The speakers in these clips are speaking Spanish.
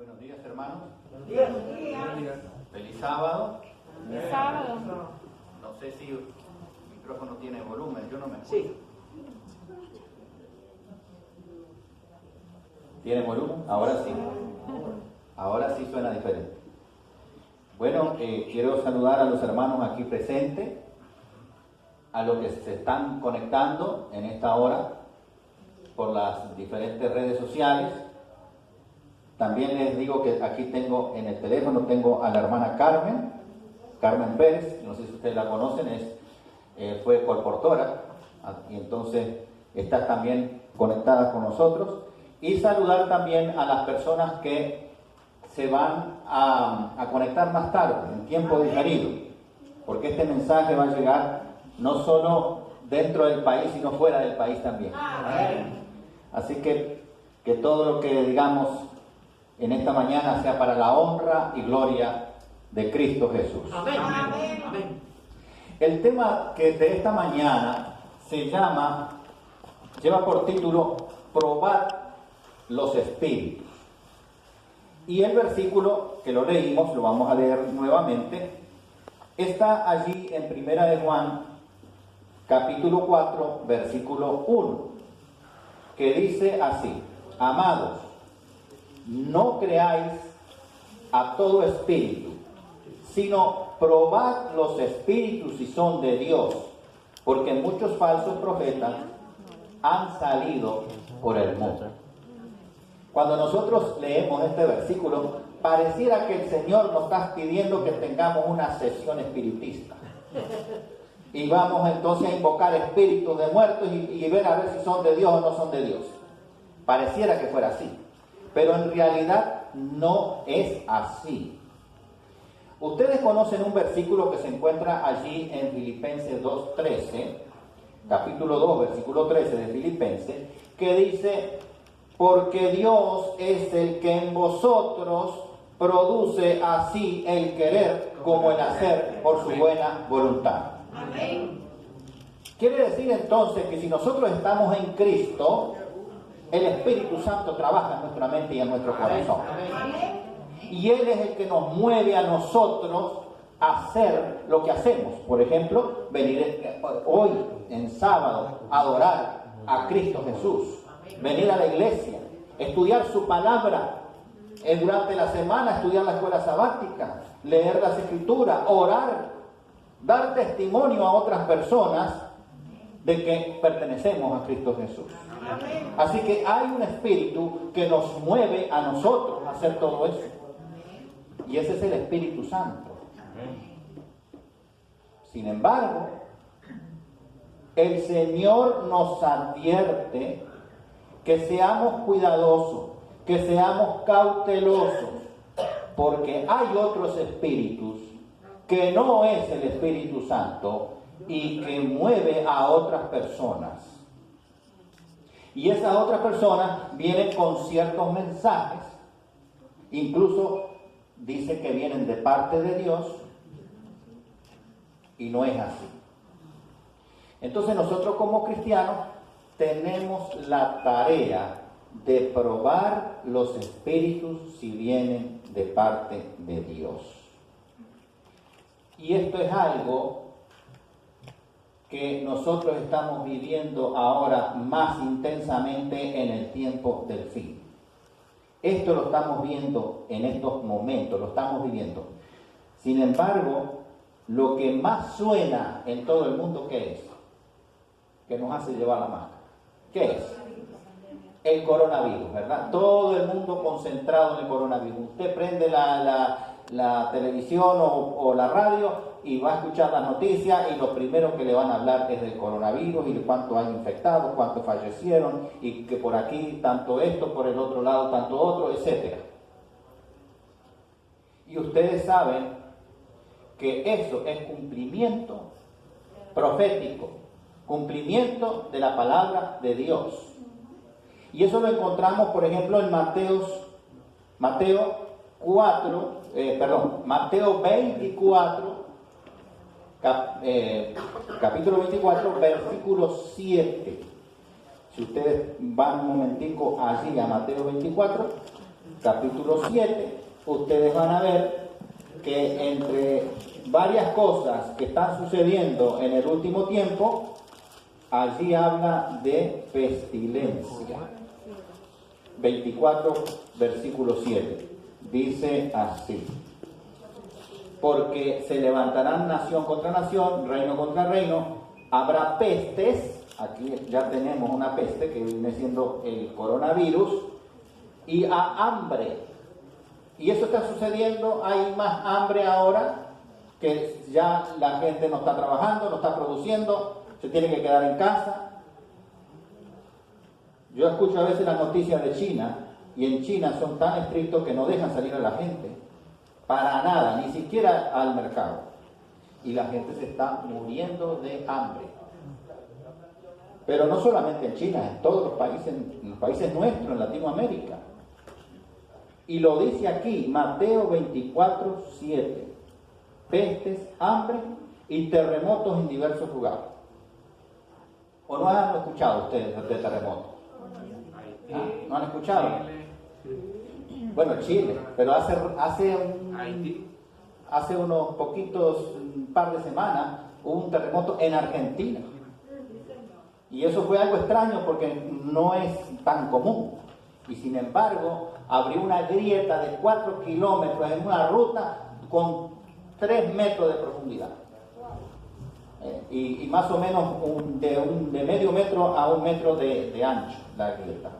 Buenos días, hermanos. Buenos días. Feliz sábado. El sábado. No sé si el micrófono tiene volumen, yo no me escucho. Sí. ¿Tiene volumen? Ahora sí. Ahora sí suena diferente. Bueno, quiero saludar a los hermanos aquí presentes, a los que se están conectando en esta hora por las diferentes redes sociales. También les digo que aquí tengo en el teléfono, tengo a la hermana Carmen Pérez, no sé si ustedes la conocen, fue colportora, y entonces está también conectada con nosotros. Y saludar también a las personas que se van a conectar más tarde, en tiempo diferido, porque este mensaje va a llegar no solo dentro del país, sino fuera del país también. Así que todo lo que digamos en esta mañana sea para la honra y gloria de Cristo Jesús. Amén. Amén. Amén. El tema de esta mañana lleva por título Probar los espíritus. Y el versículo que lo leímos, lo vamos a leer nuevamente, está allí en Primera de Juan, capítulo 4, versículo 1, que dice así: amados, no creáis a todo espíritu, sino probad los espíritus si son de Dios, porque muchos falsos profetas han salido por el mundo. Cuando nosotros leemos este versículo, pareciera que el Señor nos está pidiendo que tengamos una sesión espiritista. Y vamos entonces a invocar espíritus de muertos y ver a ver si son de Dios o no son de Dios. Pareciera que fuera así. Pero en realidad no es así. Ustedes conocen un versículo que se encuentra allí en Filipenses 2:13, capítulo 2, versículo 13 de Filipenses, que dice: porque Dios es el que en vosotros produce así el querer como el hacer por su buena voluntad. Amén. Quiere decir entonces que si nosotros estamos en Cristo, el Espíritu Santo trabaja en nuestra mente y en nuestro corazón. Y Él es el que nos mueve a nosotros a hacer lo que hacemos. Por ejemplo, venir hoy en sábado a adorar a Cristo Jesús. Venir a la iglesia, estudiar su palabra, durante la semana estudiar la escuela sabática, leer las escrituras, orar, dar testimonio a otras personas de que pertenecemos a Cristo Jesús. Así que hay un espíritu que nos mueve a nosotros a hacer todo eso. Y ese es el Espíritu Santo. Sin embargo, el Señor nos advierte que seamos cuidadosos, que seamos cautelosos, porque hay otros espíritus que no es el Espíritu Santo y que mueve a otras personas. Y esas otras personas vienen con ciertos mensajes, incluso dice que vienen de parte de Dios, y no es así. Entonces nosotros como cristianos tenemos la tarea de probar los espíritus si vienen de parte de Dios. Y esto es algo que nosotros estamos viviendo ahora más intensamente en el tiempo del fin. Esto lo estamos viendo en estos momentos, lo estamos viviendo. Sin embargo, lo que más suena en todo el mundo, ¿qué es? Que nos hace llevar la máscara. ¿Qué es? El coronavirus, ¿verdad? Todo el mundo concentrado en el coronavirus. Usted prende la televisión o la radio y va a escuchar las noticias y lo primero que le van a hablar es del coronavirus y de cuántos hay infectados, cuántos fallecieron y que por aquí tanto esto, por el otro lado tanto otro, etc. Y ustedes saben que eso es cumplimiento profético, cumplimiento de la palabra de Dios. Y eso lo encontramos, por ejemplo, en Mateo 24, capítulo 24, versículo 7. Si ustedes van un momentico allí a Mateo 24, capítulo 7, ustedes van a ver que entre varias cosas que están sucediendo en el último tiempo, allí habla de pestilencia. 24, versículo 7. Dice así: porque se levantarán nación contra nación, reino contra reino, habrá pestes, aquí ya tenemos una peste que viene siendo el coronavirus, y a hambre. Y eso está sucediendo, hay más hambre ahora, que ya la gente no está trabajando, no está produciendo, se tiene que quedar en casa. Yo escucho a veces las noticias de China, y en China son tan estrictos que no dejan salir a la gente, para nada, ni siquiera al mercado. Y la gente se está muriendo de hambre. Pero no solamente en China, en todos los países nuestros, en Latinoamérica. Y lo dice aquí, Mateo 24, 7. Pestes, hambre y terremotos en diversos lugares. ¿O no han escuchado ustedes de terremotos? ¿Ah? ¿No han escuchado? Bueno, Chile, pero hace unos poquitos, un par de semanas, hubo un terremoto en Argentina. Y eso fue algo extraño porque no es tan común. Y sin embargo, abrió una grieta de 4 kilómetros en una ruta con 3 metros de profundidad. Y más o menos de medio metro a 1 metro de ancho la grieta.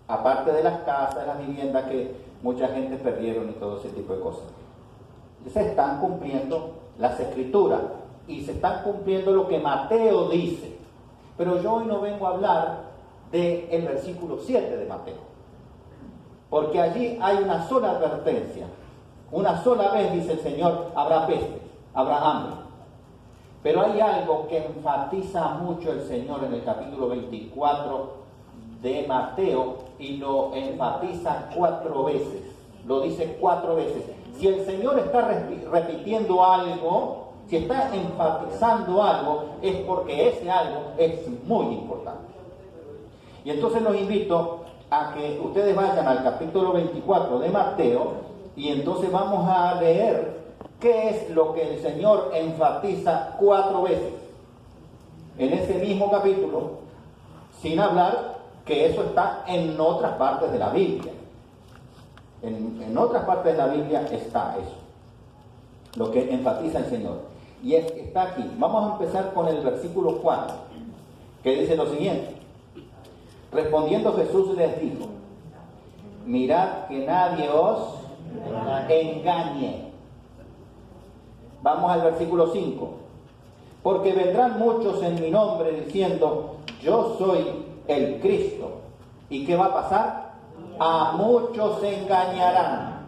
Aparte de las casas, las viviendas que mucha gente perdieron y todo ese tipo de cosas. Se están cumpliendo las escrituras y se están cumpliendo lo que Mateo dice. Pero yo hoy no vengo a hablar del versículo 7 de Mateo. Porque allí hay una sola advertencia. Una sola vez dice el Señor, habrá peste, habrá hambre. Pero hay algo que enfatiza mucho el Señor en el capítulo 24 de Mateo y lo enfatiza 4 veces. Lo dice 4 veces. Si el Señor está repitiendo algo, si está enfatizando algo, es porque ese algo es muy importante. Y entonces los invito a que ustedes vayan al capítulo 24 de Mateo y entonces vamos a leer qué es lo que el Señor enfatiza 4 veces en ese mismo capítulo, sin hablar que eso está en otras partes de la Biblia. En otras partes de la Biblia está eso, lo que enfatiza el Señor. Y está aquí. Vamos a empezar con el versículo 4, que dice lo siguiente. Respondiendo Jesús les dijo, mirad que nadie os engañe. Vamos al versículo 5. Porque vendrán muchos en mi nombre diciendo, yo soy el Cristo. ¿Y qué va a pasar? A muchos se engañarán.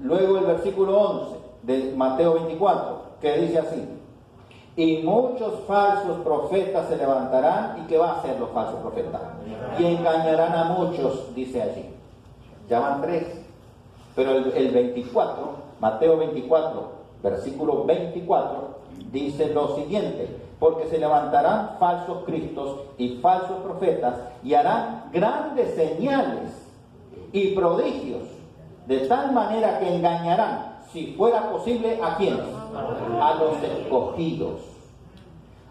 Luego el versículo 11 de Mateo 24, que dice así. Y muchos falsos profetas se levantarán. ¿Y qué va a hacer los falsos profetas? Y engañarán a muchos, dice allí. Ya van 3. Pero el 24, Mateo 24, versículo 24, dice lo siguiente. Porque se levantarán falsos cristos y falsos profetas y harán grandes señales y prodigios, de tal manera que engañarán, si fuera posible, ¿a quiénes? A los escogidos.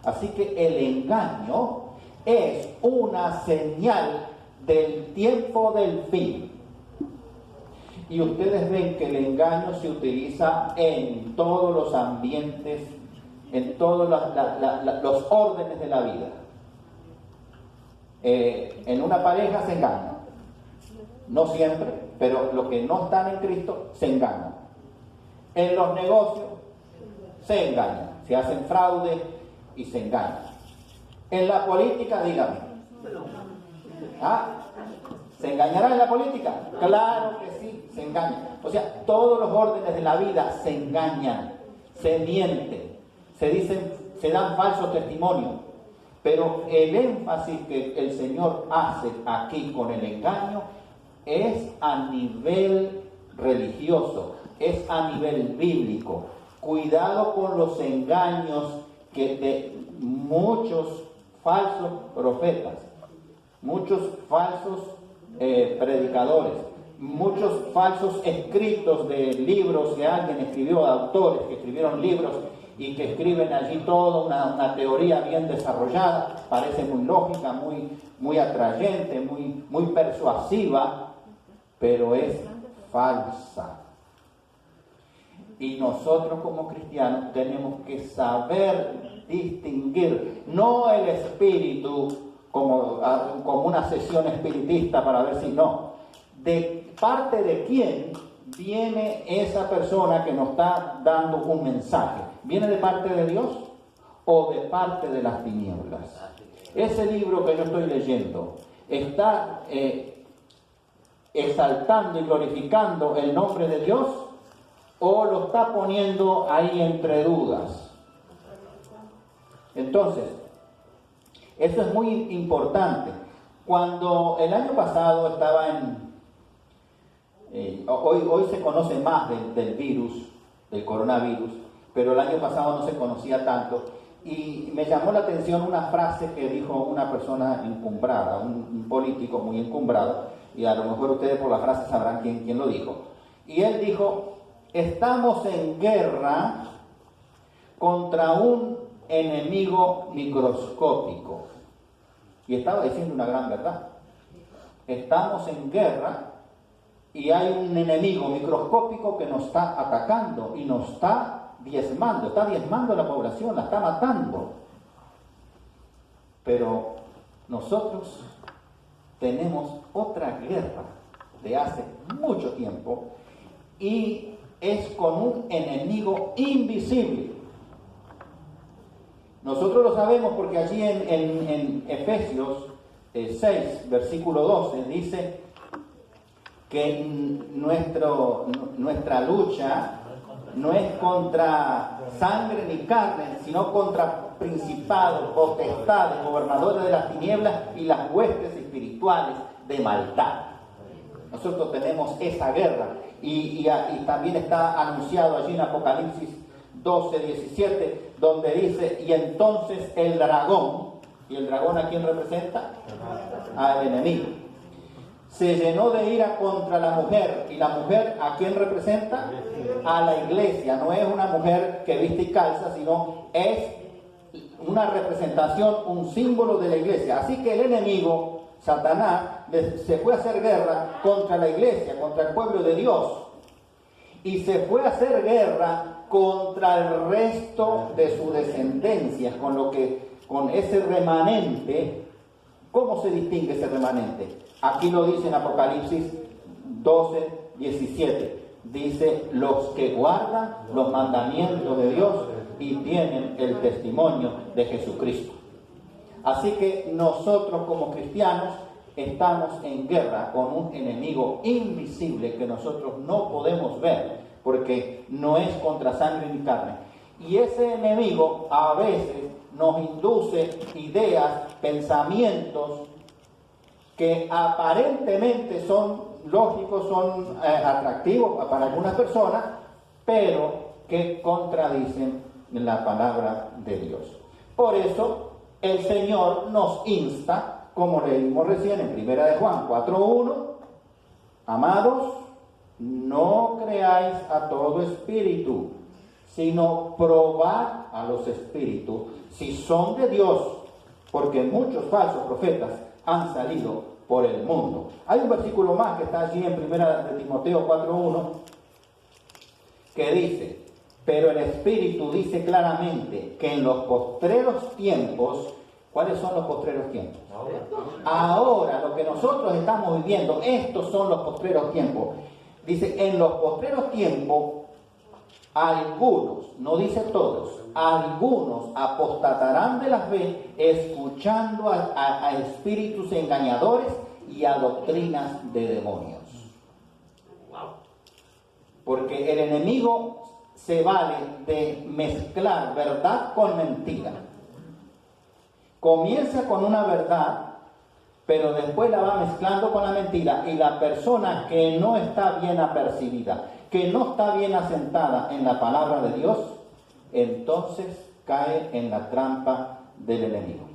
Así que el engaño es una señal del tiempo del fin. Y ustedes ven que el engaño se utiliza en todos los ambientes, en todos los órdenes de la vida. En una pareja se engaña. No siempre, pero los que no están en Cristo se engañan. En los negocios se engañan, se hacen fraude y se engañan. En la política, dígame. ¿Se engañará en la política? Claro que sí, se engañan. O sea, todos los órdenes de la vida se engañan, se mienten, se dan falsos testimonios. Pero el énfasis que el Señor hace aquí con el engaño es a nivel religioso, es a nivel bíblico. Cuidado con los engaños de muchos falsos profetas, muchos falsos predicadores, muchos falsos escritos de libros que alguien escribió, autores que escribieron libros y que escriben allí toda una teoría bien desarrollada, parece muy lógica, muy atrayente, muy persuasiva, pero es falsa. Y nosotros como cristianos tenemos que saber distinguir, no el espíritu como una sesión espiritista para ver si no, de parte de quién viene esa persona que nos está dando un mensaje. ¿Viene de parte de Dios o de parte de las tinieblas? Ese libro que yo estoy leyendo está exaltando y glorificando el nombre de Dios, o lo está poniendo ahí entre dudas. Entonces, eso es muy importante. Cuando el año pasado estaba hoy se conoce más del virus, del coronavirus, pero el año pasado no se conocía tanto. Y me llamó la atención una frase que dijo una persona encumbrada, un político muy encumbrado, y a lo mejor ustedes por la frase sabrán quién lo dijo. Y él dijo: estamos en guerra contra un enemigo microscópico. Y estaba diciendo una gran verdad. Estamos en guerra y hay un enemigo microscópico que nos está atacando y nos está diezmando a la población, la está matando. Pero nosotros tenemos otra guerra de hace mucho tiempo y es con un enemigo invisible. Nosotros lo sabemos porque allí en Efesios 6, versículo 12, dice que nuestra lucha no es contra sangre ni carne, sino contra principados, potestades, gobernadores de las tinieblas y las huestes espirituales de maldad. Nosotros tenemos esa guerra y también está anunciado allí en Apocalipsis 12, 17, donde dice: y entonces el dragón, ¿y el dragón a quién representa? Al enemigo. Se llenó de ira contra la mujer, y la mujer ¿a quién representa? A la iglesia. No es una mujer que viste y calza, sino es una representación, un símbolo de la iglesia. Así que el enemigo, Satanás, se fue a hacer guerra contra la iglesia, contra el pueblo de Dios, y se fue a hacer guerra contra el resto de su descendencia, con ese remanente. ¿Cómo se distingue ese remanente? Aquí lo dice en Apocalipsis 12, 17. Dice: los que guardan los mandamientos de Dios y tienen el testimonio de Jesucristo. Así que nosotros como cristianos estamos en guerra con un enemigo invisible que nosotros no podemos ver, porque no es contra sangre ni carne. Y ese enemigo a veces nos induce ideas, pensamientos que aparentemente son lógicos, son atractivos para algunas personas, pero que contradicen la palabra de Dios. Por eso el Señor nos insta, como leímos recién en 1 de Juan 4:1, amados, no creáis a todo espíritu, sino probad a los espíritus si son de Dios, porque muchos falsos profetas han salido por el mundo. Hay un versículo más que está allí en 1 de Timoteo 4:1 que dice: pero el Espíritu dice claramente que en los postreros tiempos. ¿Cuáles son los postreros tiempos? Ahora, lo que nosotros estamos viviendo, estos son los postreros tiempos. Dice: en los postreros tiempos, algunos, no dice todos, algunos apostatarán de la fe, escuchando a espíritus engañadores y a doctrinas de demonios. Porque el enemigo se vale de mezclar verdad con mentira. Comienza con una verdad, pero después la va mezclando con la mentira, y la persona que no está bien apercibida, que no está bien asentada en la palabra de Dios, entonces cae en la trampa del enemigo.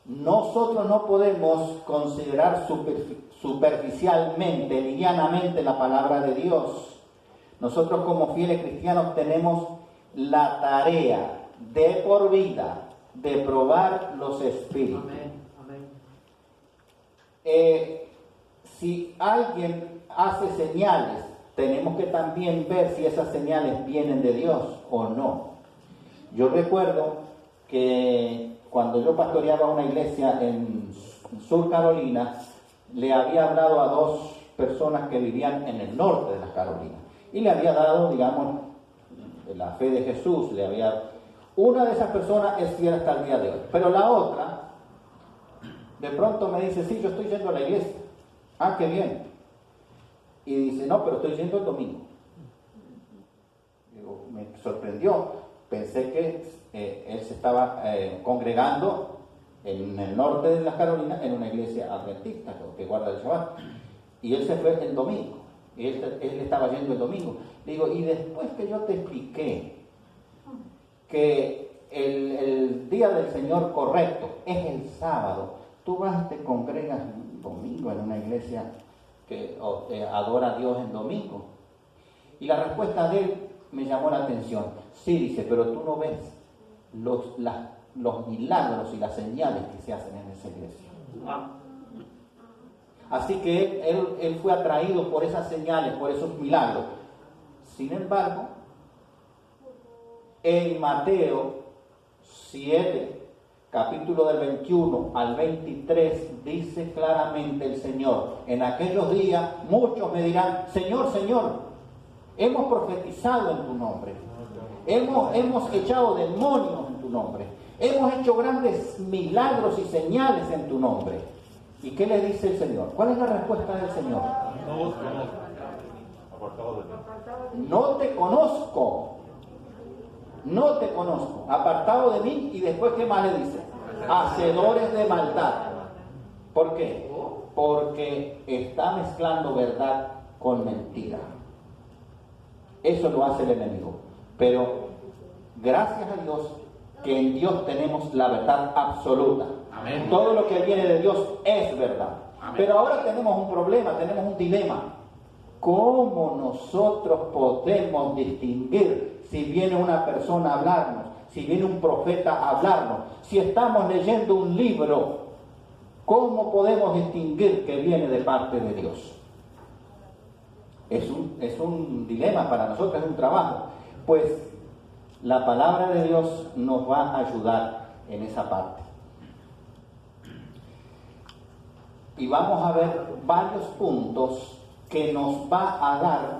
nosotros no podemos considerar superficialmente, livianamente la palabra de Dios. Nosotros como fieles cristianos tenemos la tarea de por vida de probar los espíritus. Amén. Amén. Si alguien hace señales, tenemos que también ver si esas señales vienen de Dios o no. Yo recuerdo que cuando yo pastoreaba una iglesia en Sur Carolina, le había hablado a dos personas que vivían en el norte de las Carolinas y le había dado, digamos, la fe de Jesús. Una de esas personas es fiel hasta el día de hoy, pero la otra de pronto me dice: sí, yo estoy yendo a la iglesia. Ah, qué bien. Y dice: no, pero estoy yendo el domingo. Digo, me sorprendió. Pensé que él se estaba congregando en el norte de las Carolinas en una iglesia adventista que guarda el Shabbat. Y él se fue el domingo. Y él estaba yendo el domingo. Digo, y después que yo te expliqué que el día del Señor correcto es el sábado, tú vas y te congregas un domingo en una iglesia que adora a Dios en domingo. Y la respuesta de él me llamó la atención. Sí, dice, pero tú no ves los milagros y las señales que se hacen en esa iglesia. Así que él fue atraído por esas señales, por esos milagros. Sin embargo, en Mateo 7, capítulo del 21 al 23, dice claramente el Señor: en aquellos días muchos me dirán: Señor, Señor, hemos profetizado en tu nombre, hemos echado demonios en tu nombre, hemos hecho grandes milagros y señales en tu nombre. ¿Y qué le dice el Señor? ¿Cuál es la respuesta del Señor? No te conozco. No te conozco, apartado de mí. Y después, ¿qué más le dice? Hacedores de maldad. ¿Por qué? Porque está mezclando verdad con mentira. Eso lo hace el enemigo. Pero gracias a Dios que en Dios tenemos la verdad absoluta. Amén. Todo lo que viene de Dios es verdad. Amén. Pero ahora tenemos un problema, tenemos un dilema. ¿Cómo nosotros podemos distinguir si viene una persona a hablarnos, si viene un profeta a hablarnos? Si estamos leyendo un libro, ¿cómo podemos distinguir que viene de parte de Dios? Es un dilema para nosotros, es un trabajo. Pues la palabra de Dios nos va a ayudar en esa parte. Y vamos a ver varios puntos que nos va a dar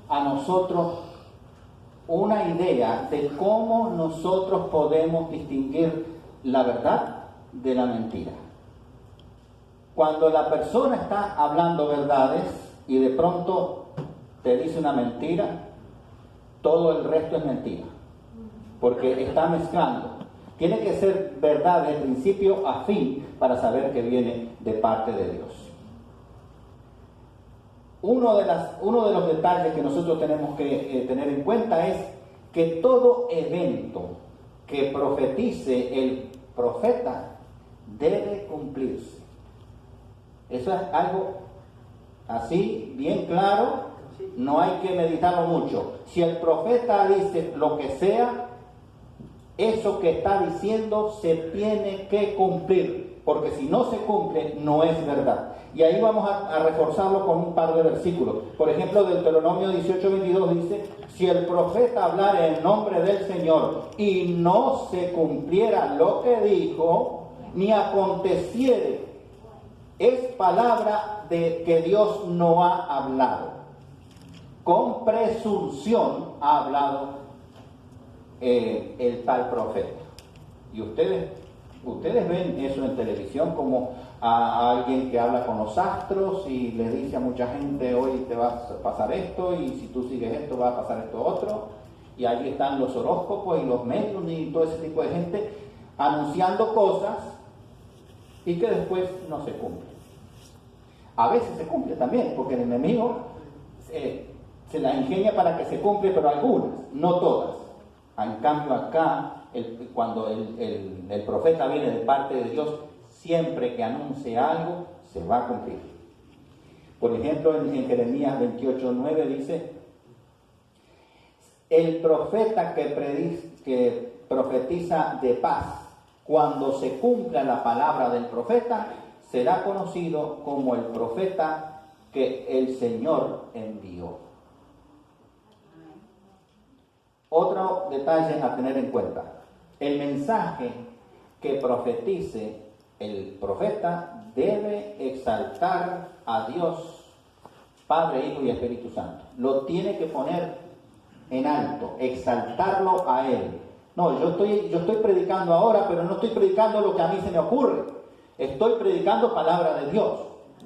a nosotros una idea de cómo nosotros podemos distinguir la verdad de la mentira. Cuando la persona está hablando verdades y de pronto te dice una mentira, todo el resto es mentira, porque está mezclando. Tiene que ser verdad de principio a fin para saber que viene de parte de Dios. Uno de los detalles que nosotros tenemos que tener en cuenta es que todo evento que profetice el profeta debe cumplirse. Eso es algo así, bien claro, no hay que meditarlo mucho. Si el profeta dice lo que sea, eso que está diciendo se tiene que cumplir, porque si no se cumple, no es verdad. Y ahí vamos a reforzarlo con un par de versículos. Por ejemplo, Deuteronomio 18:22 dice: si el profeta hablara en nombre del Señor y no se cumpliera lo que dijo, ni aconteciere, es palabra de que Dios no ha hablado. Con presunción ha hablado el tal profeta. Y ustedes ven eso en televisión, como a alguien que habla con los astros y le dice a mucha gente: hoy te va a pasar esto, y si tú sigues esto va a pasar esto otro. Y allí están los horóscopos y los medios y todo ese tipo de gente anunciando cosas y que después no se cumplen. A veces se cumple también, porque el enemigo se la ingenia para que se cumple, pero algunas, no todas. En cambio acá cuando el profeta viene de parte de Dios, siempre que anuncie algo, se va a cumplir. Por ejemplo, en Jeremías 28:9 dice: el profeta que profetiza de paz, cuando se cumpla la palabra del profeta, será conocido como el profeta que el Señor envió. Otro detalle a tener en cuenta: el mensaje que profetice el profeta debe exaltar a Dios, Padre, Hijo y Espíritu Santo. Lo tiene que poner en alto, exaltarlo a Él. No, yo estoy predicando ahora, pero no estoy predicando lo que a mí se me ocurre. Estoy predicando palabra de Dios.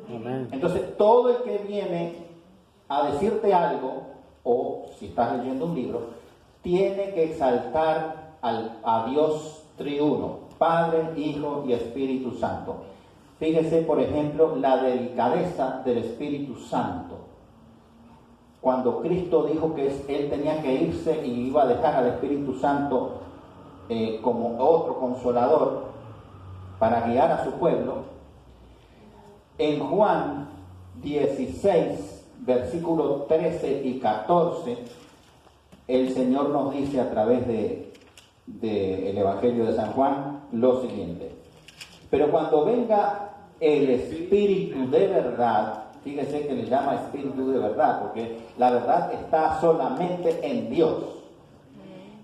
Amén. Entonces, todo el que viene a decirte algo, o si estás leyendo un libro, tiene que exaltar a Dios triuno, Padre, Hijo y Espíritu Santo. Fíjese, por ejemplo, la delicadeza del Espíritu Santo. Cuando Cristo dijo que Él tenía que irse y iba a dejar al Espíritu Santo como otro consolador para guiar a su pueblo, en Juan 16, versículos 13 y 14, el Señor nos dice a través del Evangelio de San Juan lo siguiente: pero cuando venga el Espíritu de verdad, fíjese que le llama Espíritu de verdad, porque la verdad está solamente en Dios.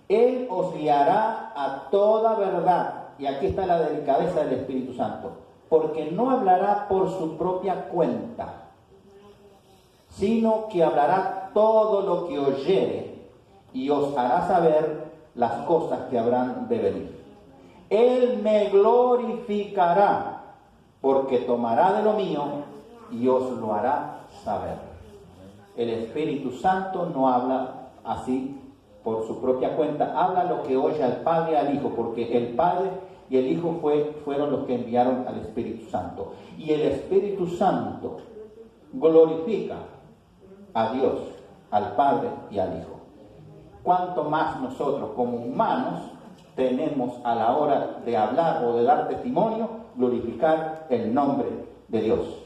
Él os guiará a toda verdad. Y aquí está la delicadeza del Espíritu Santo. Porque no hablará por su propia cuenta, sino que hablará todo lo que oyere y os hará saber las cosas que habrán de venir. Él me glorificará, porque tomará de lo mío y os lo hará saber. El Espíritu Santo no habla así por su propia cuenta, habla lo que oye al Padre y al Hijo, porque el Padre y el Hijo fueron los que enviaron al Espíritu Santo. Y el Espíritu Santo glorifica a Dios, al Padre y al Hijo. Cuanto más nosotros como humanos tenemos a la hora de hablar o de dar testimonio, glorificar el nombre de Dios.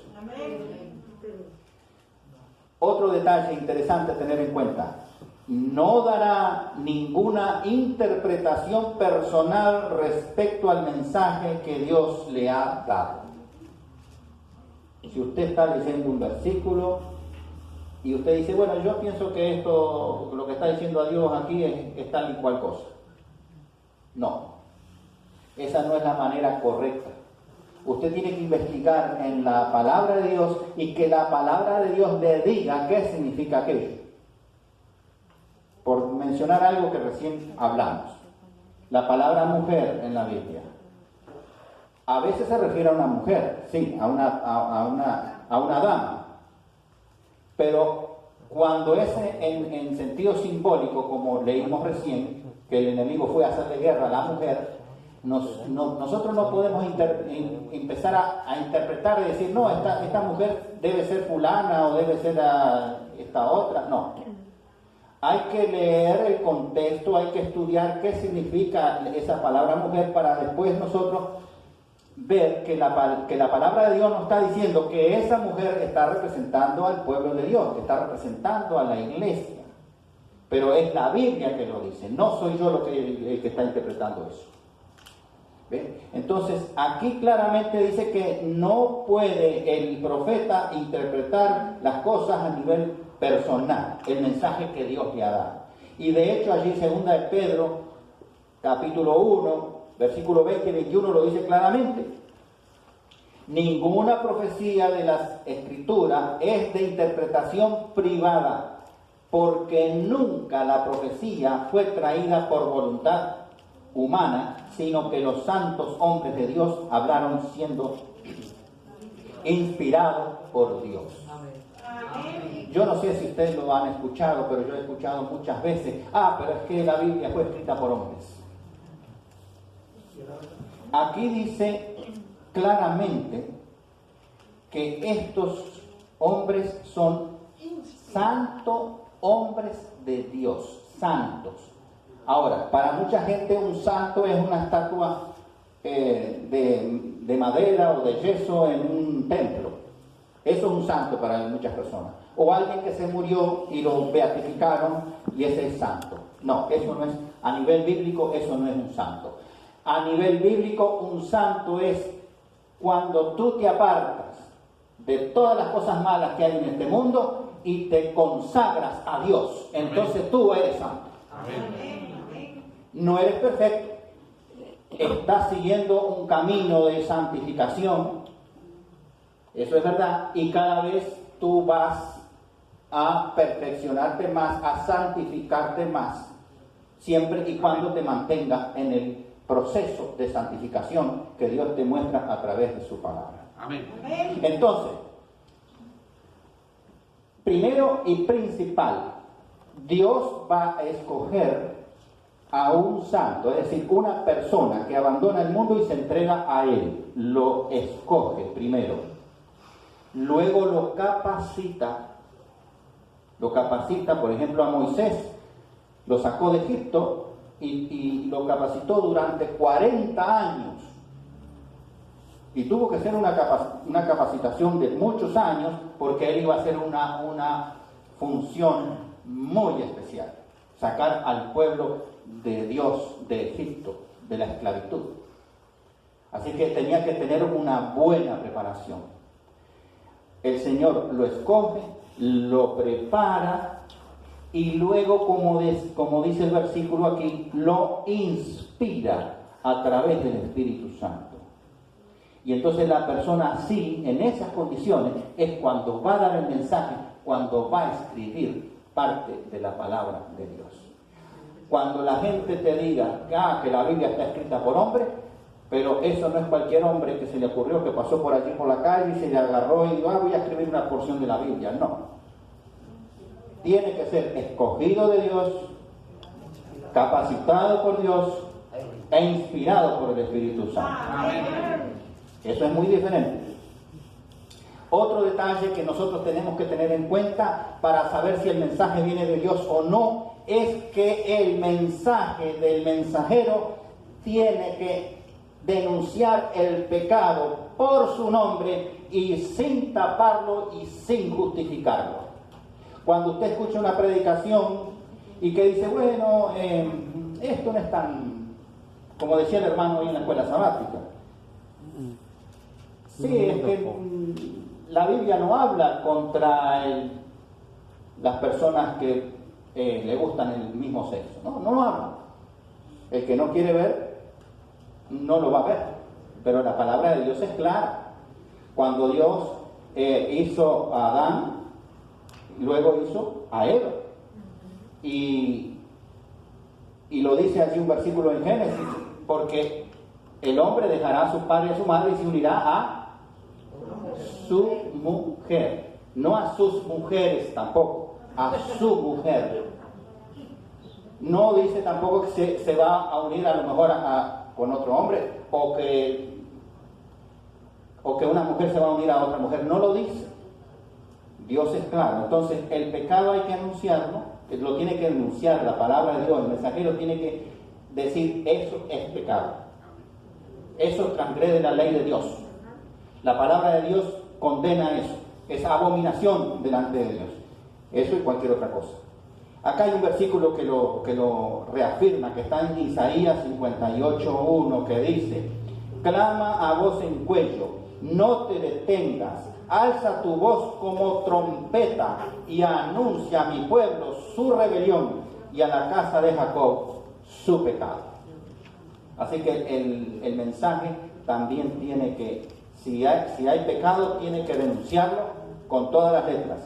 Otro detalle interesante a tener en cuenta: no dará ninguna interpretación personal respecto al mensaje que Dios le ha dado. Si usted está leyendo un versículo y usted dice, bueno, yo pienso que esto, lo que está diciendo a Dios aquí es tal y cual cosa. No, esa no es la manera correcta. Usted tiene que investigar en la palabra de Dios y que la palabra de Dios le diga qué significa aquello. Por mencionar algo que recién hablamos, la palabra mujer en la Biblia a veces se refiere a una mujer, sí, a una dama, pero cuando es en sentido simbólico, como leímos recién, que el enemigo fue a hacerle guerra a la mujer, nosotros no podemos empezar a interpretar y decir, no, esta mujer debe ser fulana o debe ser esta otra. No, hay que leer el contexto, hay que estudiar qué significa esa palabra mujer para después nosotros ver que la palabra de Dios nos está diciendo que esa mujer está representando al pueblo de Dios, que está representando a la iglesia. Pero es la Biblia que lo dice, no soy yo el que está interpretando eso. ¿Ven? Entonces, aquí claramente dice que no puede el profeta interpretar las cosas a nivel personal, el mensaje que Dios le ha dado. Y de hecho allí 2 de Pedro, capítulo 1, versículo 20 y 21 lo dice claramente. Ninguna profecía de las Escrituras es de interpretación privada, porque nunca la profecía fue traída por voluntad humana, sino que los santos hombres de Dios hablaron siendo inspirados por Dios. Yo no sé si ustedes lo han escuchado, pero yo he escuchado muchas veces, pero es que la Biblia fue escrita por hombres. Aquí dice claramente que estos hombres son santos hombres de Dios, santos. Ahora, para mucha gente un santo es una estatua de madera o de yeso en un templo. Eso es un santo para muchas personas. O alguien que se murió y lo beatificaron y ese es santo. No, eso no es, a nivel bíblico eso no es un santo. A nivel bíblico un santo es cuando tú te apartas de todas las cosas malas que hay en este mundo y te consagras a Dios. Entonces tú eres santo. No eres perfecto. Estás siguiendo un camino de santificación. Eso es verdad. Y cada vez tú vas a perfeccionarte más, a santificarte más. Siempre y cuando te mantengas en el proceso de santificación que Dios te muestra a través de su palabra. Amén. Entonces, primero y principal, Dios va a escoger a un santo, es decir, una persona que abandona el mundo y se entrega a Él. Lo escoge primero. Luego lo capacita. Lo capacita, por ejemplo, a Moisés. Lo sacó de Egipto y lo capacitó durante 40 años. Y tuvo que ser una capacitación de muchos años porque él iba a hacer una función muy especial. Sacar al pueblo de Dios de Egipto, de la esclavitud. Así que tenía que tener una buena preparación. El Señor lo escoge, lo prepara y luego, como dice el versículo aquí, lo inspira a través del Espíritu Santo. Y entonces la persona así, en esas condiciones, es cuando va a dar el mensaje, cuando va a escribir parte de la palabra de Dios. Cuando la gente te diga que la Biblia está escrita por hombre, pero eso no es cualquier hombre que se le ocurrió, que pasó por allí por la calle y se le agarró y dijo, voy a escribir una porción de la Biblia. No. Tiene que ser escogido de Dios, capacitado por Dios e inspirado por el Espíritu Santo. Eso es muy diferente. Otro detalle que nosotros tenemos que tener en cuenta para saber si el mensaje viene de Dios o no, es que el mensaje del mensajero tiene que denunciar el pecado por su nombre y sin taparlo y sin justificarlo. Cuando usted escucha una predicación y que dice, bueno, esto no es tan, como decía el hermano hoy en la escuela sabática. Sí, es que la Biblia no habla contra las personas que le gustan el mismo sexo. No lo habla. El que no quiere ver, no lo va a ver. Pero la palabra de Dios es clara. Cuando Dios hizo a Adán, luego hizo a Eva. Y lo dice así un versículo en Génesis, porque el hombre dejará a su padre y a su madre y se unirá a su mujer. No a sus mujeres tampoco, a su mujer. No dice tampoco que se va a unir a lo mejor con otro hombre o que una mujer se va a unir a otra mujer. No lo dice. Dios es claro. Entonces el pecado hay que anunciarlo, lo tiene que denunciar la palabra de Dios. El mensajero tiene que decir, eso es pecado, eso transgrede la ley de Dios. La palabra de Dios condena eso, es abominación delante de Dios. Eso y cualquier otra cosa. Acá hay un versículo que lo reafirma, que está en Isaías 58:1, que dice, clama a voz en cuello, no te detengas, alza tu voz como trompeta y anuncia a mi pueblo su rebelión y a la casa de Jacob su pecado. Así que el mensaje también tiene que, si hay pecado, tiene que denunciarlo con todas las letras.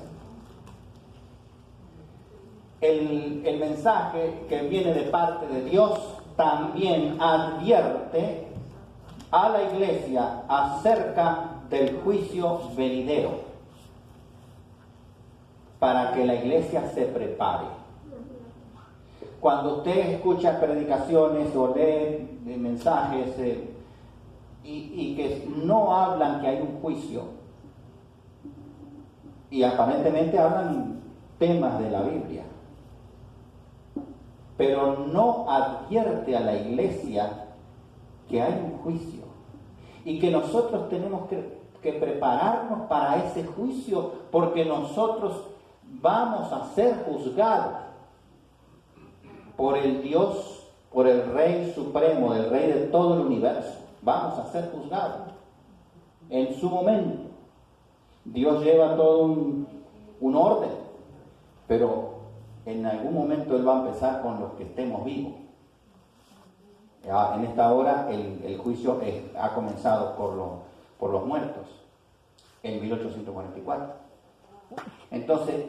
El mensaje que viene de parte de Dios también advierte a la iglesia acerca del juicio venidero, para que la iglesia se prepare. Cuando usted escucha predicaciones o lee mensajes y que no hablan que hay un juicio, y aparentemente hablan temas de la Biblia, pero no advierte a la iglesia que hay un juicio y que nosotros tenemos que prepararnos para ese juicio, porque nosotros vamos a ser juzgados por el Dios, por el Rey Supremo, el Rey de todo el universo. Vamos a ser juzgados en su momento. Dios lleva todo un orden, pero en algún momento Él va a empezar con los que estemos vivos. Ya, en esta hora el juicio ha comenzado por los muertos en 1844. Entonces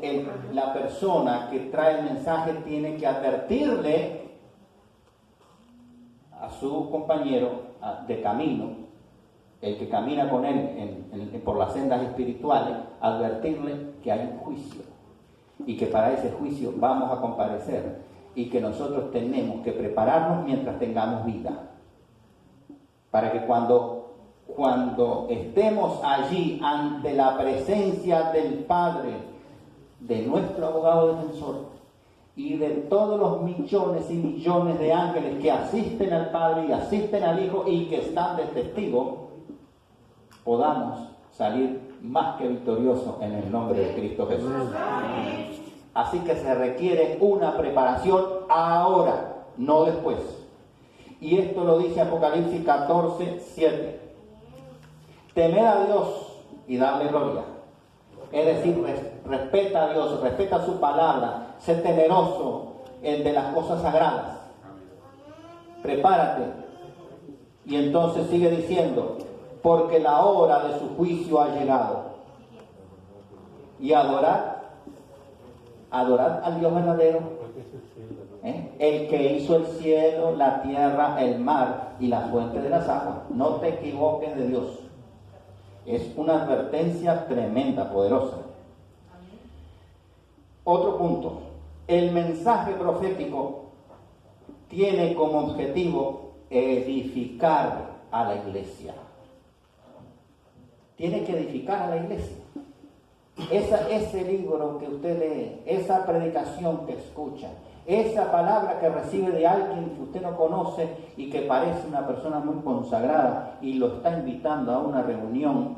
la persona que trae el mensaje tiene que advertirle a su compañero de camino, el que camina con él por las sendas espirituales, advertirle que hay un juicio y que para ese juicio vamos a comparecer y que nosotros tenemos que prepararnos mientras tengamos vida, para que cuando estemos allí ante la presencia del Padre, de nuestro abogado defensor y de todos los millones y millones de ángeles que asisten al Padre y asisten al Hijo y que están de testigo, podamos salir más que victoriosos en el nombre de Cristo Jesús. Así que se requiere una preparación ahora, no después. Y esto lo dice Apocalipsis 14, 7. Temed a Dios y darle gloria. Es decir, respeta a Dios, respeta su palabra, sé temeroso de las cosas sagradas. Prepárate. Y entonces sigue diciendo, porque la hora de su juicio ha llegado. Y adorad al Dios verdadero, el que hizo el cielo, la tierra, el mar y la fuente de las aguas. No te equivoques de Dios. Es una advertencia tremenda, poderosa. Otro punto. El mensaje profético tiene como objetivo edificar a la iglesia. Tiene que edificar a la iglesia. Ese libro que usted lee, esa predicación que escucha, esa palabra que recibe de alguien que usted no conoce y que parece una persona muy consagrada y lo está invitando a una reunión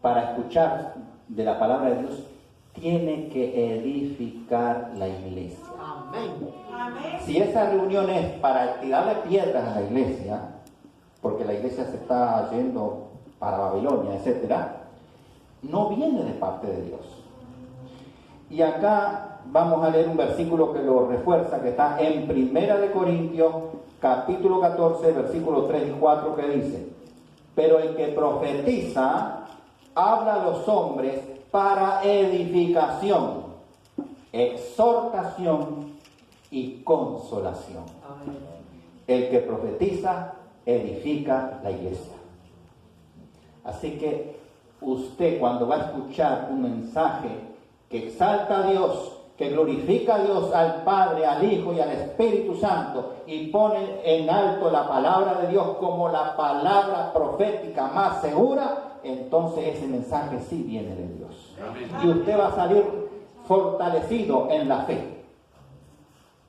para escuchar de la palabra de Dios, tiene que edificar la iglesia. Amén. Si esa reunión es para tirarle piedras a la iglesia, porque la iglesia se está yendo para Babilonia, etcétera, no viene de parte de Dios. Y acá vamos a leer un versículo que lo refuerza, que está en 1 Corintios, capítulo 14, versículos 3 y 4, que dice: pero el que profetiza habla a los hombres para edificación, exhortación y consolación. El que profetiza edifica la iglesia. Así que usted, cuando va a escuchar un mensaje que exalta a Dios, que glorifica a Dios, al Padre, al Hijo y al Espíritu Santo, y pone en alto la palabra de Dios como la palabra profética más segura, entonces ese mensaje sí viene de Dios. Y usted va a salir fortalecido en la fe,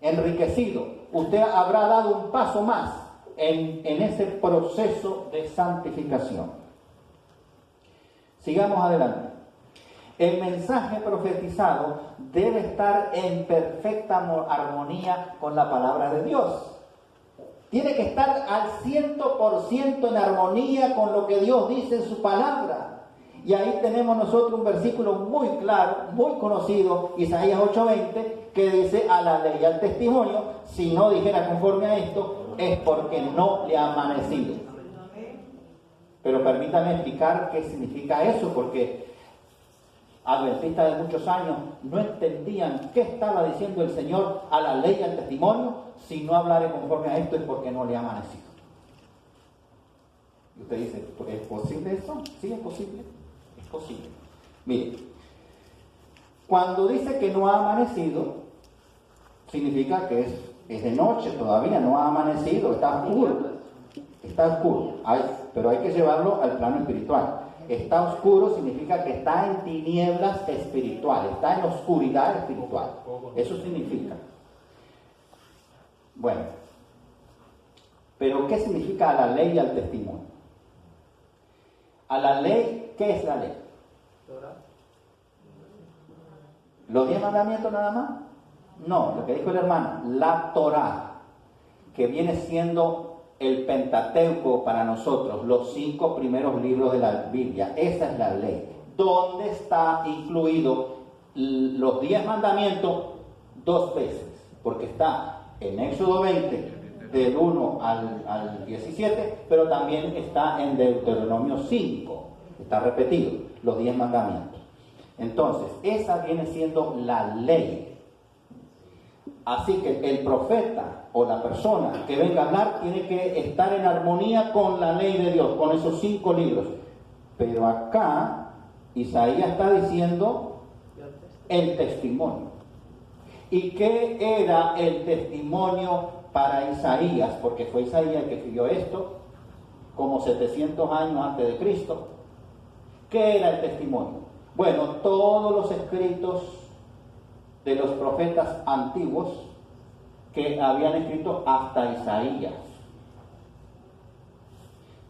enriquecido. Usted habrá dado un paso más en ese proceso de santificación. Sigamos adelante. El mensaje profetizado debe estar en perfecta armonía con la palabra de Dios. Tiene que estar al 100% en armonía con lo que Dios dice en su palabra. Y ahí tenemos nosotros un versículo muy claro, muy conocido, Isaías 8:20, que dice: a la ley y al testimonio, si no dijera conforme a esto, es porque no le ha amanecido. Pero permítame explicar qué significa eso, porque adventistas de muchos años no entendían qué estaba diciendo el Señor: a la ley y al testimonio, si no hablare conforme a esto es porque no le ha amanecido. Y usted dice: ¿es posible eso? Sí, es posible. Es posible. Mire, cuando dice que no ha amanecido, significa que es de noche todavía, no ha amanecido, está oscuro. Está oscuro, pero hay que llevarlo al plano espiritual. Está oscuro significa que está en tinieblas espirituales, está en oscuridad espiritual. Eso significa. Bueno, pero ¿qué significa a la ley y al testimonio? A la ley, ¿qué es la ley? ¿Los 10 mandamientos nada más? No, lo que dijo el hermano, la Torá, que viene siendo el Pentateuco para nosotros, los 5 primeros libros de la Biblia. Esa es la ley. ¿Dónde está incluido los 10 mandamientos? 2 veces, porque está en Éxodo 20, del 1 al 17, pero también está en Deuteronomio 5, está repetido, los 10 mandamientos. Entonces, esa viene siendo la ley. Así que el profeta o la persona que venga a hablar tiene que estar en armonía con la ley de Dios, con esos 5 libros. Pero acá Isaías está diciendo el testimonio. ¿Y qué era el testimonio para Isaías? Porque fue Isaías el que escribió esto, como 700 años antes de Cristo. ¿Qué era el testimonio? Bueno, todos los escritos de los profetas antiguos que habían escrito hasta Isaías.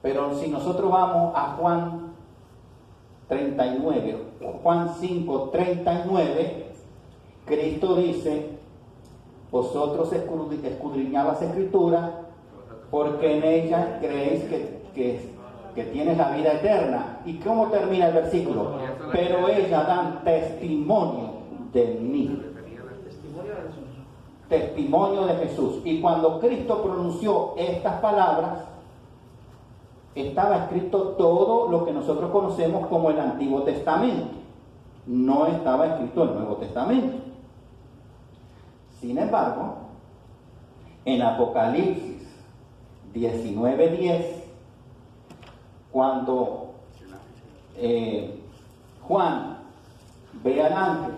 Pero si nosotros vamos a Juan 39, Juan 5, 39, Cristo dice, vosotros escudriñad las Escrituras, porque en ellas creéis que tienes la vida eterna. ¿Y cómo termina el versículo? Pero ellas dan testimonio de mí. Testimonio de Jesús. Y cuando Cristo pronunció estas palabras, estaba escrito todo lo que nosotros conocemos como el Antiguo Testamento. No estaba escrito el Nuevo Testamento. Sin embargo, en Apocalipsis 19:10, cuando Juan ve al ángel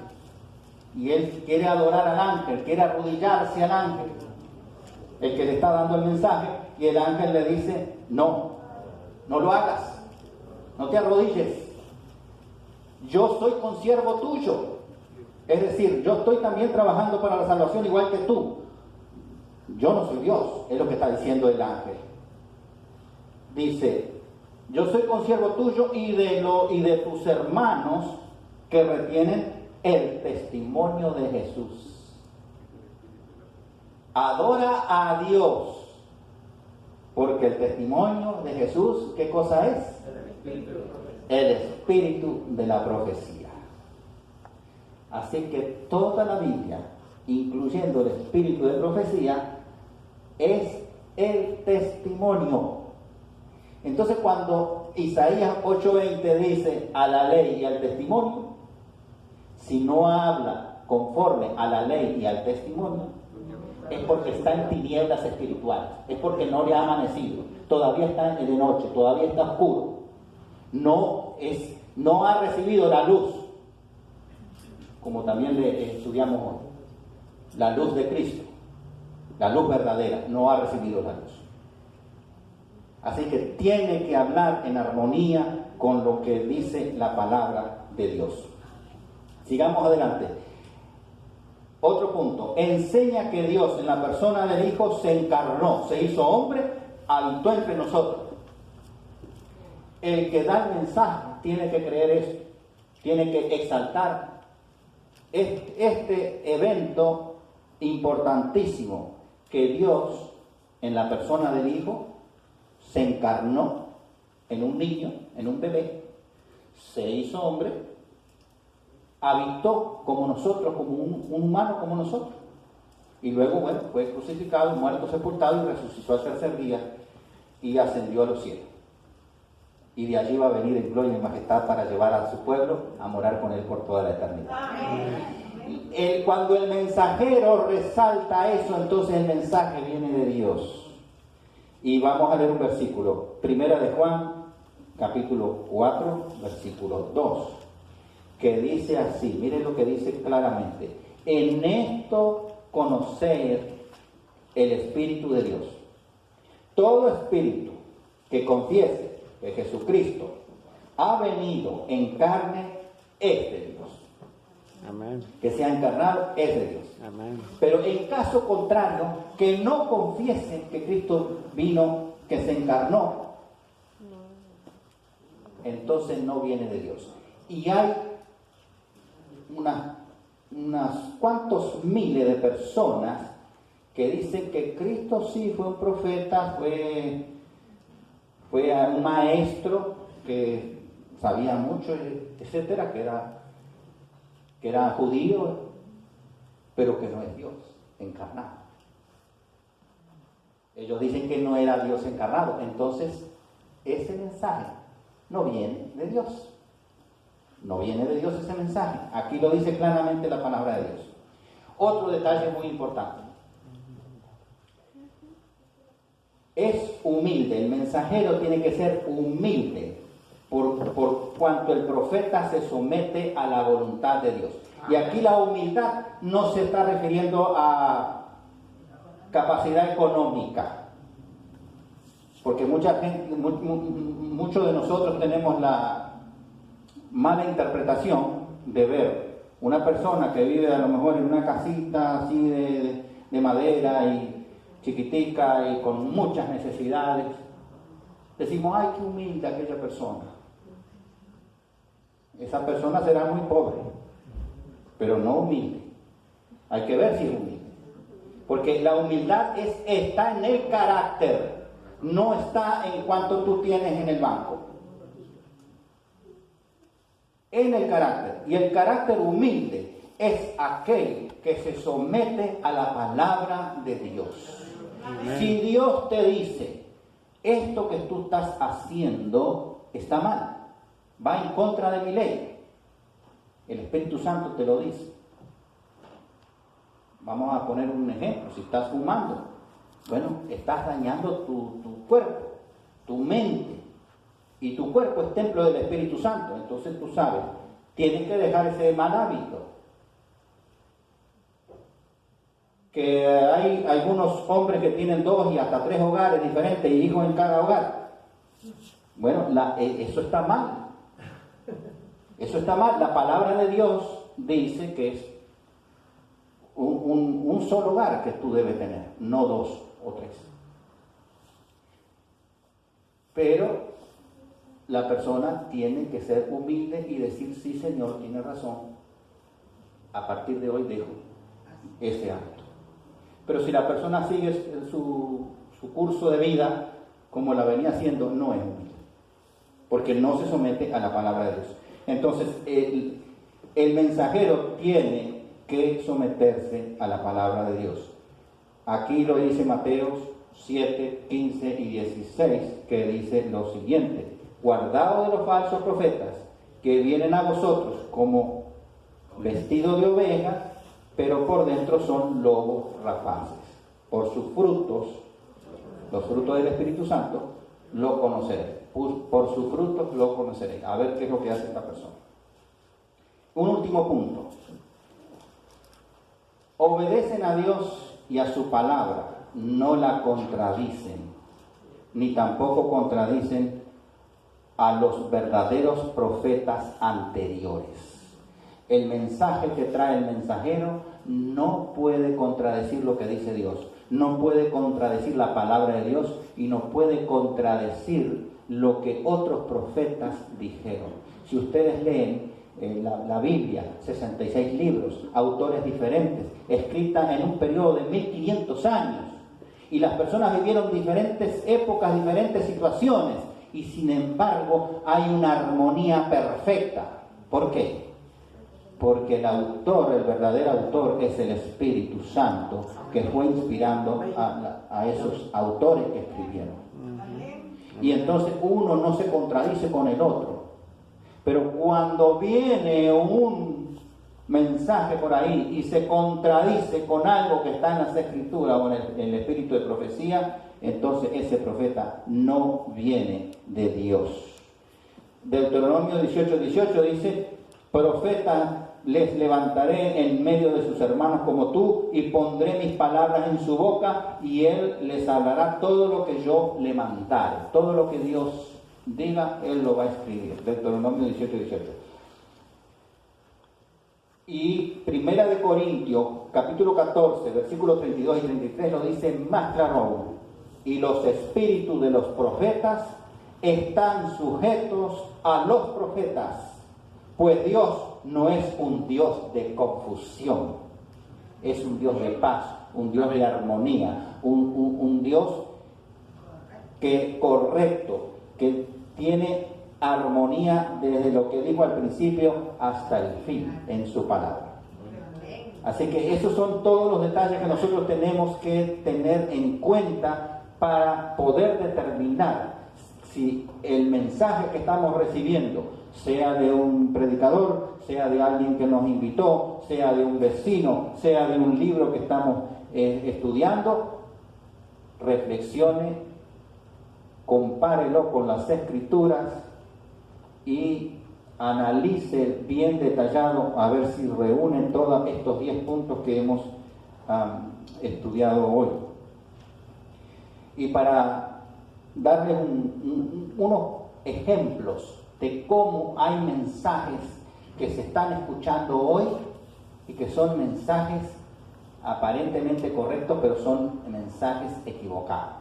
y él quiere adorar al ángel, quiere arrodillarse al ángel, el que le está dando el mensaje, y el ángel le dice, no lo hagas, no te arrodilles, yo soy consiervo tuyo, es decir, yo estoy también trabajando para la salvación igual que tú, yo no soy Dios, es lo que está diciendo el ángel. Dice, yo soy consiervo tuyo y de tus hermanos que retienen el testimonio de Jesús. Adora a Dios, porque el testimonio de Jesús, ¿qué cosa es? El espíritu de la profecía. Así que toda la Biblia, incluyendo el espíritu de profecía, es el testimonio. Entonces cuando Isaías 8:20 dice a la ley y al testimonio, si no habla conforme a la ley y al testimonio, es porque está en tinieblas espirituales, es porque no le ha amanecido, todavía está de noche, todavía está oscuro, no ha recibido la luz, como también le estudiamos hoy, la luz de Cristo, la luz verdadera, no ha recibido la luz. Así que tiene que hablar en armonía con lo que dice la palabra de Dios. Sigamos adelante. Otro punto. Enseña que Dios en la persona del Hijo se encarnó, se hizo hombre, habitó entre nosotros. El que da el mensaje tiene que creer eso, tiene que exaltar este evento importantísimo, que Dios en la persona del Hijo se encarnó en un niño, en un bebé, se hizo hombre, habitó como nosotros, como un humano como nosotros, y luego, bueno, fue crucificado, muerto, sepultado y resucitó al tercer día y ascendió a los cielos. Y de allí va a venir en gloria y majestad para llevar a su pueblo a morar con él por toda la eternidad. Cuando el mensajero resalta eso, entonces el mensaje viene de Dios. Y vamos a leer un versículo, Primera de Juan, capítulo 4, versículo 2, que dice así, miren lo que dice claramente: en esto conocer el Espíritu de Dios. Todo espíritu que confiese que Jesucristo ha venido en carne es de Dios. Amén. Que se ha encarnado es de Dios. Amén. Pero en caso contrario, que no confiesen que Cristo vino, que se encarnó, entonces no viene de Dios. Y hay unas cuantos miles de personas que dicen que Cristo sí fue un profeta, fue un maestro que sabía mucho, etcétera, que era judío, pero que no es Dios encarnado. Ellos dicen que no era Dios encarnado, entonces ese mensaje no viene de Dios. No viene de Dios ese mensaje. Aquí lo dice claramente la palabra de Dios. Otro detalle muy importante. Es humilde, el mensajero tiene que ser humilde por cuanto el profeta se somete a la voluntad de Dios. Y aquí la humildad no se está refiriendo a capacidad económica, porque mucha gente, muchos de nosotros tenemos la mala interpretación de ver una persona que vive a lo mejor en una casita así de madera y chiquitica y con muchas necesidades. Decimos, ay, qué humilde aquella persona. Esa persona será muy pobre, pero no humilde. Hay que ver si es humilde. Porque la humildad está en el carácter, no está en cuanto tú tienes en el banco. En el carácter. Y el carácter humilde es aquel que se somete a la palabra de Dios. Amén. Si Dios te dice, esto que tú estás haciendo está mal, va en contra de mi ley, el Espíritu Santo te lo dice. Vamos a poner un ejemplo. Si estás fumando, bueno, estás dañando tu cuerpo, tu mente, y tu cuerpo es templo del Espíritu Santo. Entonces tú sabes, tienes que dejar ese mal hábito. Que hay algunos hombres que tienen 2 y hasta 3 hogares diferentes y hijos en cada hogar. Bueno, eso está mal. Eso está mal. La palabra de Dios dice que es un solo hogar que tú debes tener, no 2 o 3. Pero la persona tiene que ser humilde y decir, sí, Señor, tiene razón, a partir de hoy dejo ese acto. Pero si la persona sigue su curso de vida como la venía haciendo, no es humilde, porque no se somete a la palabra de Dios. Entonces, el mensajero tiene que someterse a la palabra de Dios. Aquí lo dice Mateo 7, 15 y 16, que dice lo siguiente: guardaos de los falsos profetas, que vienen a vosotros como vestido de oveja, pero por dentro son lobos rapaces. Por sus frutos, los frutos del Espíritu Santo, lo conoceréis. Por sus frutos lo conoceréis. A ver qué es lo que hace esta persona. Un último punto. Obedecen a Dios y a su palabra, no la contradicen, ni tampoco contradicen a los verdaderos profetas anteriores. El mensaje que trae el mensajero no puede contradecir lo que dice Dios, no puede contradecir la palabra de Dios y no puede contradecir lo que otros profetas dijeron. Si ustedes leen la Biblia, 66 libros, autores diferentes, escritas en un periodo de 1500 años, y las personas vivieron diferentes épocas, diferentes situaciones, y sin embargo hay una armonía perfecta. ¿Por qué? Porque el autor, el verdadero autor, es el Espíritu Santo, que fue inspirando a esos autores que escribieron. Y entonces uno no se contradice con el otro. Pero cuando viene un mensaje por ahí y se contradice con algo que está en las Escrituras o en el espíritu de profecía, entonces ese profeta no viene de Dios. Deuteronomio 18:18 dice: profeta les levantaré en medio de sus hermanos como tú, y pondré mis palabras en su boca, y él les hablará todo lo que yo le mandare. Todo lo que Dios diga, él lo va a escribir. Deuteronomio 18:18. Y Primera de Corintios, capítulo 14, versículos 32 y 33 lo dice más claro aún. Y los espíritus de los profetas están sujetos a los profetas, pues Dios no es un Dios de confusión, es un Dios de paz, un Dios de armonía, un Dios que correcto, que tiene armonía desde lo que dijo al principio hasta el fin en su palabra. Así que esos son todos los detalles que nosotros tenemos que tener en cuenta para poder determinar si el mensaje que estamos recibiendo, sea de un predicador, sea de alguien que nos invitó, sea de un vecino, sea de un libro que estamos estudiando, reflexione, compárelo con las Escrituras y analice bien detallado a ver si reúnen todos estos 10 puntos que hemos estudiado hoy. Y para darles unos ejemplos de cómo hay mensajes que se están escuchando hoy y que son mensajes aparentemente correctos, pero son mensajes equivocados.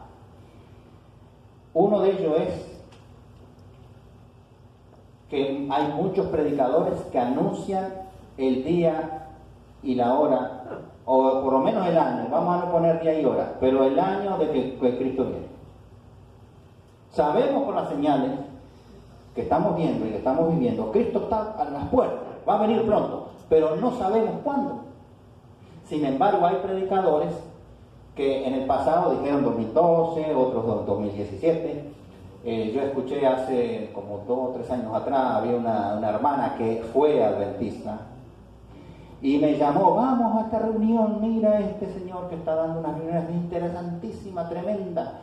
Uno de ellos es que hay muchos predicadores que anuncian el día y la hora, o por lo menos el año, vamos a no poner día y hora, pero el año de que Cristo viene. Sabemos por las señales que estamos viendo y que estamos viviendo, Cristo está a las puertas, va a venir pronto, pero no sabemos cuándo. Sin embargo, hay predicadores que en el pasado dijeron 2012, otros 2017. Yo escuché hace como 2 o 3 años atrás, había una hermana que fue adventista y me llamó, vamos a esta reunión, mira este señor que está dando una reunión interesantísima, tremenda.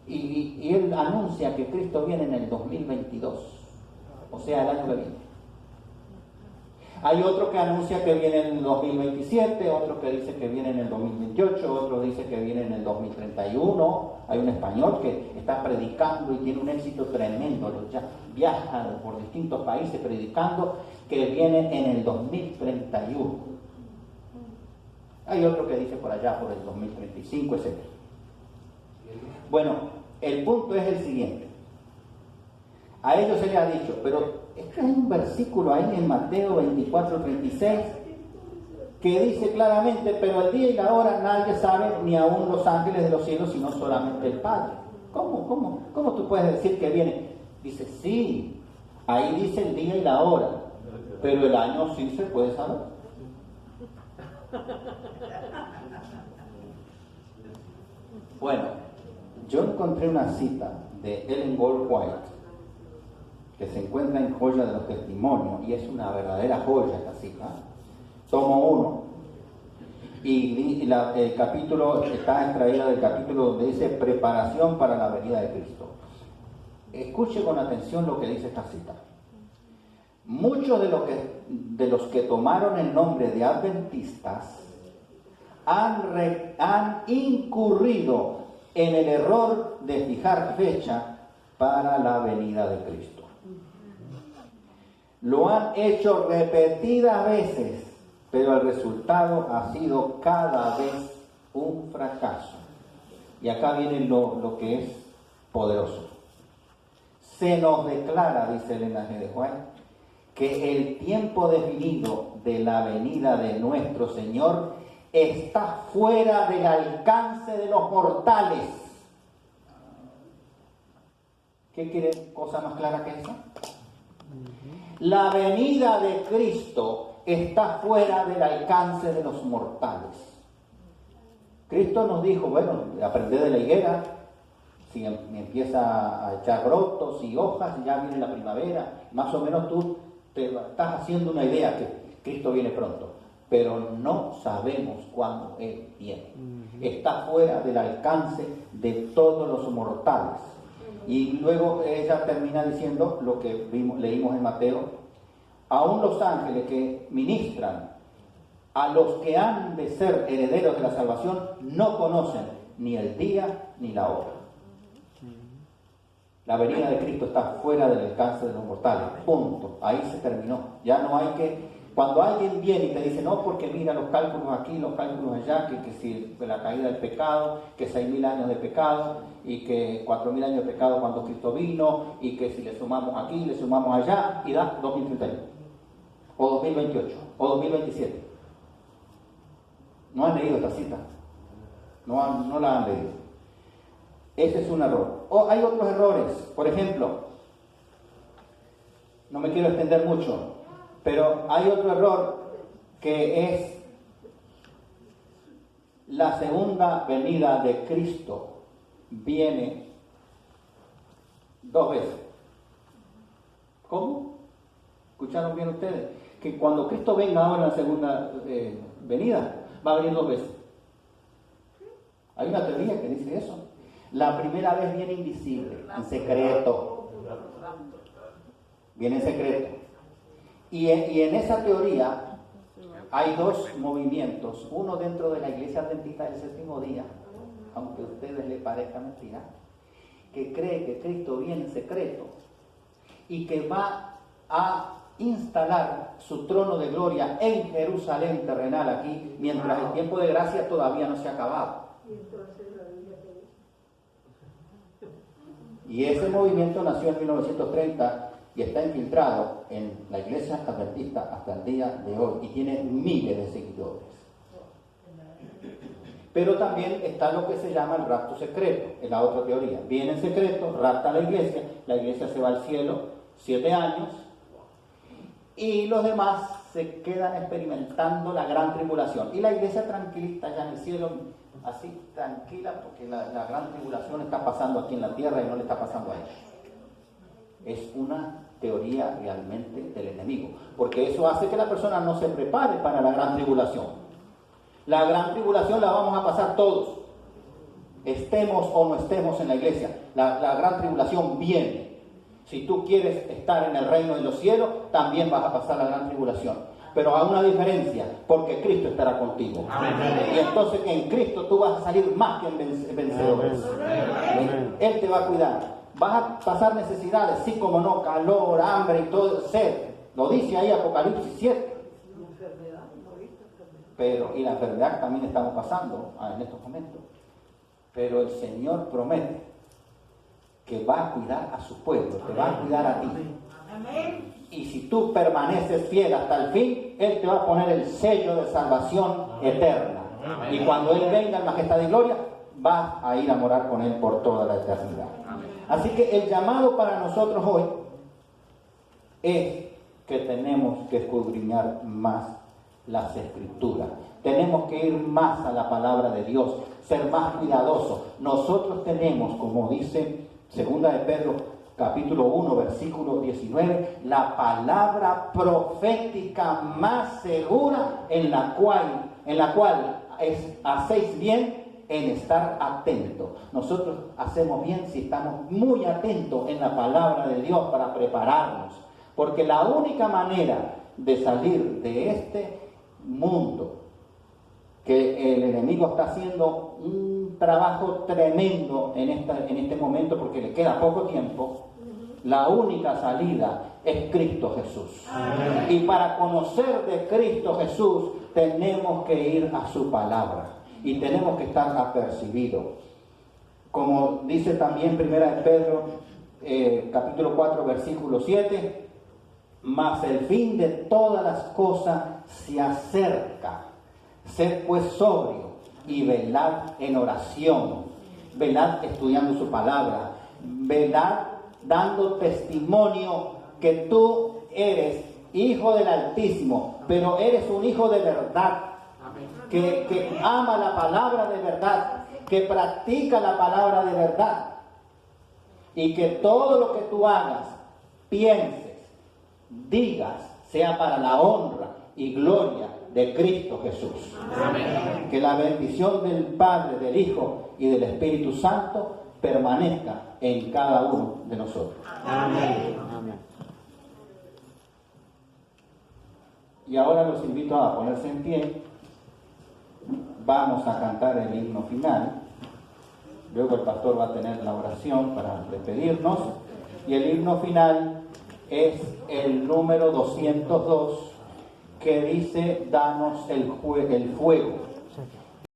Y él anuncia que Cristo viene en el 2022, o sea, el año que viene. Hay otro que anuncia que viene en el 2027, otro que dice que viene en el 2028, otro dice que viene en el 2031. Hay un español que está predicando y tiene un éxito tremendo, ya viaja por distintos países predicando que viene en el 2031. Hay otro que dice por allá por el 2035, etc. Bueno, el punto es el siguiente. A ellos se les ha dicho, pero es que hay un versículo ahí en Mateo 24:36 que dice claramente, pero el día y la hora nadie sabe, ni aun los ángeles de los cielos, sino solamente el Padre. ¿Cómo tú puedes decir que viene? Dice, sí, ahí dice el día y la hora, pero el año sí se puede saber. Bueno, yo encontré una cita de Ellen Goldwhite que se encuentra en Joya de los Testimonios, y es una verdadera joya esta cita. Tomo 1, y el capítulo está extraído del capítulo donde dice preparación para la venida de Cristo. Escuche con atención lo que dice esta cita. Muchos de los que tomaron el nombre de adventistas han incurrido en el error de fijar fecha para la venida de Cristo. Lo han hecho repetidas veces, pero el resultado ha sido cada vez un fracaso. Y acá viene lo que es poderoso. Se nos declara, dice Elena G. de White, que el tiempo definido de la venida de nuestro Señor está fuera del alcance de los mortales. ¿Qué quiere cosa más clara que esa? La venida de Cristo está fuera del alcance de los mortales. Cristo nos dijo, bueno, aprended de la higuera, si empieza a echar brotos y hojas, ya viene la primavera, más o menos tú te estás haciendo una idea que Cristo viene pronto, pero no sabemos cuándo Él viene. Está fuera del alcance de todos los mortales. Y luego ella termina diciendo lo que leímos en Mateo, aún los ángeles que ministran a los que han de ser herederos de la salvación no conocen ni el día ni la hora. La venida de Cristo está fuera del alcance de los mortales. Punto. Ahí se terminó. Ya no hay que Cuando alguien viene y te dice, no, porque mira los cálculos aquí, los cálculos allá, que si la caída del pecado, que 6.000 años de pecado, y que 4.000 años de pecado cuando Cristo vino, y que si le sumamos aquí, le sumamos allá, y da 2031, o 2028, o 2027. No han leído esta cita, no la han leído. Ese es un error. O hay otros errores, por ejemplo, no me quiero extender mucho, pero hay otro error que es la segunda venida de Cristo viene 2 veces. ¿Cómo? ¿Escucharon bien ustedes? Que cuando Cristo venga ahora en la segunda venida, va a venir 2 veces. Hay una teoría que dice eso. La primera vez viene invisible, en secreto. Viene en secreto. Y en esa teoría hay 2 movimientos. Uno dentro de la Iglesia Adventista del Séptimo Día, aunque a ustedes les parezca mentira, que cree que Cristo viene en secreto y que va a instalar su trono de gloria en Jerusalén terrenal aquí, mientras el tiempo de gracia todavía no se ha acabado. Y ese movimiento nació en 1930 y está infiltrado en la Iglesia Adventista hasta el día de hoy y tiene miles de seguidores. Pero también está lo que se llama el rapto secreto, en la otra teoría. Viene en secreto, rapta a la iglesia se va al cielo 7 años y los demás se quedan experimentando la gran tribulación. Y la iglesia tranquilita ya en el cielo, así tranquila, porque la gran tribulación está pasando aquí en la tierra y no le está pasando a ellos. Es una teoría realmente del enemigo, porque eso hace que la persona no se prepare para la gran tribulación. La gran tribulación la vamos a pasar todos, estemos o no estemos en la iglesia. La gran tribulación viene. Si tú quieres estar en el reino de los cielos, también vas a pasar la gran tribulación. Pero hay una diferencia, porque Cristo estará contigo. Amén. Y entonces en Cristo tú vas a salir más que vencedores. Él te va a cuidar. Vas a pasar necesidades, sí como no, calor, hambre y todo, sed. Lo dice ahí Apocalipsis 7. Pero, y la enfermedad también estamos pasando en estos momentos. Pero el Señor promete que va a cuidar a su pueblo, te va a cuidar a ti. Amén. Y si tú permaneces fiel hasta el fin, Él te va a poner el sello de salvación eterna. Amén. Y cuando Él venga en majestad y gloria, vas a ir a morar con Él por toda la eternidad. Amén. Así que el llamado para nosotros hoy es que tenemos que escudriñar más las Escrituras. Tenemos que ir más a la palabra de Dios, ser más cuidadosos. Nosotros tenemos, como dice 2 de Pedro, capítulo 1, versículo 19, la palabra profética más segura en la cual hacéis bien en estar atentos. Nosotros hacemos bien si estamos muy atentos en la palabra de Dios para prepararnos, porque la única manera de salir de este mundo, que el enemigo está haciendo un trabajo tremendo en este momento porque le queda poco tiempo, la única salida es Cristo Jesús. Amén. Y para conocer de Cristo Jesús tenemos que ir a su palabra y tenemos que estar apercibidos. Como dice también 1 de Pedro, capítulo 4, versículo 7, mas el fin de todas las cosas se acerca. Sed pues sobrio y velad en oración, velad estudiando su palabra, velad dando testimonio que tú eres hijo del Altísimo, pero eres un hijo de verdad, que ama la palabra de verdad, que practica la palabra de verdad, y que todo lo que tú hagas, pienses, digas, sea para la honra y gloria de Cristo Jesús. Amén. Que la bendición del Padre, del Hijo y del Espíritu Santo permanezca en cada uno de nosotros. Amén. Amén. Y ahora los invito a ponerse en pie. Vamos a cantar el himno final. Luego el pastor va a tener la oración para despedirnos. Y el himno final es el número 202, que dice, danos el fuego.